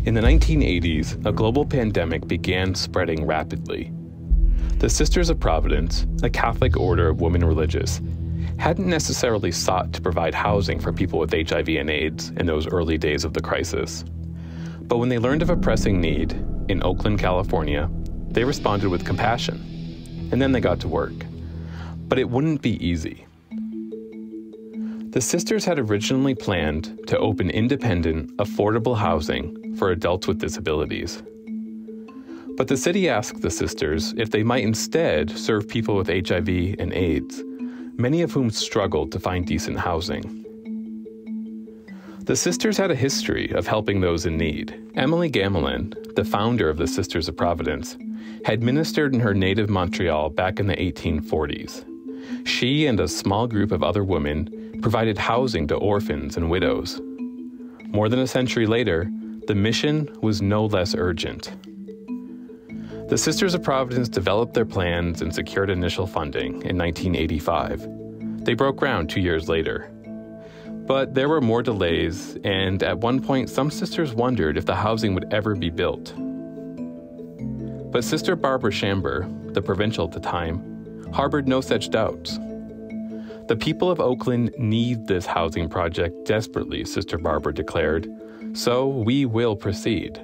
In the 1980s, a global pandemic began spreading rapidly. The Sisters of Providence, a Catholic order of women religious, hadn't necessarily sought to provide housing for people with HIV and AIDS in those early days of the crisis. But when they learned of a pressing need in Oakland, California, they responded with compassion. And then they got to work. But it wouldn't be easy. The sisters had originally planned to open independent, affordable housing for adults with disabilities. But the city asked the sisters if they might instead serve people with HIV and AIDS, many of whom struggled to find decent housing. The sisters had a history of helping those in need. Emily Gamelin, the founder of the Sisters of Providence, had ministered in her native Montreal back in the 1840s. She and a small group of other women provided housing to orphans and widows. More than a century later, the mission was no less urgent. The Sisters of Providence developed their plans and secured initial funding in 1985. They broke ground 2 years later. But there were more delays, and at one point, some sisters wondered if the housing would ever be built. But Sister Barbara Chamber, the provincial at the time, harbored no such doubts. The people of Oakland need this housing project desperately, Sister Barbara declared, so we will proceed.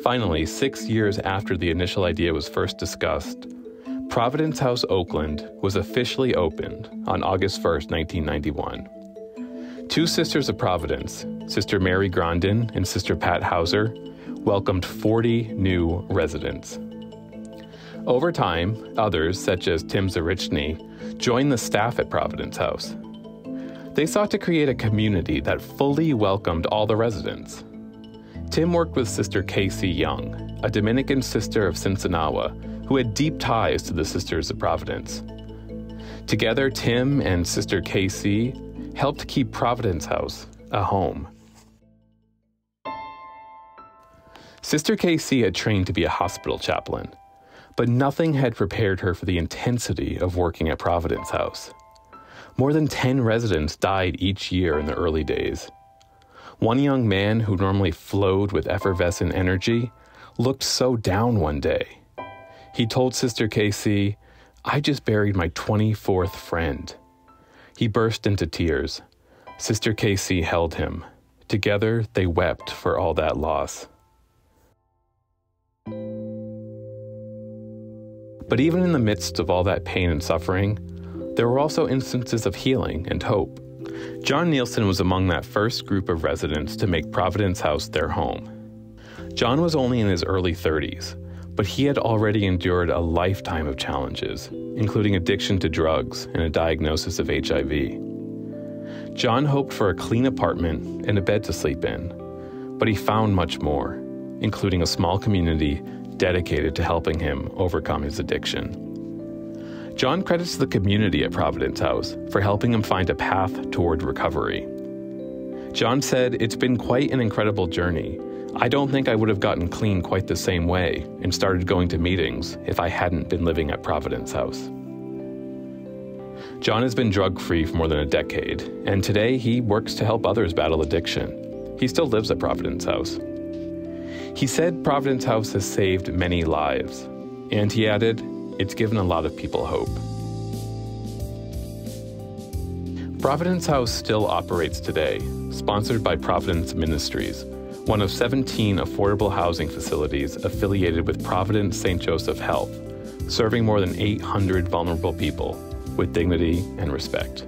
Finally, 6 years after the initial idea was first discussed, Providence House, Oakland was officially opened on August 1st, 1991. Two Sisters of Providence, Sister Mary Grandin and Sister Pat Hauser, welcomed 40 new residents. Over time, others, such as Tim Zarichny, joined the staff at Providence House. They sought to create a community that fully welcomed all the residents. Tim worked with Sister Casey Young, a Dominican sister of Sinsinawa, who had deep ties to the Sisters of Providence. Together, Tim and Sister Casey helped keep Providence House a home. Sister Casey had trained to be a hospital chaplain, but nothing had prepared her for the intensity of working at Providence House. More than 10 residents died each year in the early days. One young man who normally flowed with effervescent energy looked so down one day. He told Sister Casey, "I just buried my 24th friend." He burst into tears. Sister Casey held him. Together, they wept for all that loss. But even in the midst of all that pain and suffering, there were also instances of healing and hope. John Nielsen was among that first group of residents to make Providence House their home. John was only in his early 30s, but he had already endured a lifetime of challenges, including addiction to drugs and a diagnosis of HIV. John hoped for a clean apartment and a bed to sleep in, but he found much more, including a small community dedicated to helping him overcome his addiction. John credits the community at Providence House for helping him find a path toward recovery. John said, "It's been quite an incredible journey. I don't think I would have gotten clean quite the same way and started going to meetings if I hadn't been living at Providence House." John has been drug-free for more than a decade, and today he works to help others battle addiction. He still lives at Providence House. He said Providence House has saved many lives, and he added, "It's given a lot of people hope." Providence House still operates today, sponsored by Providence Ministries, one of 17 affordable housing facilities affiliated with Providence St. Joseph Health, serving more than 800 vulnerable people with dignity and respect.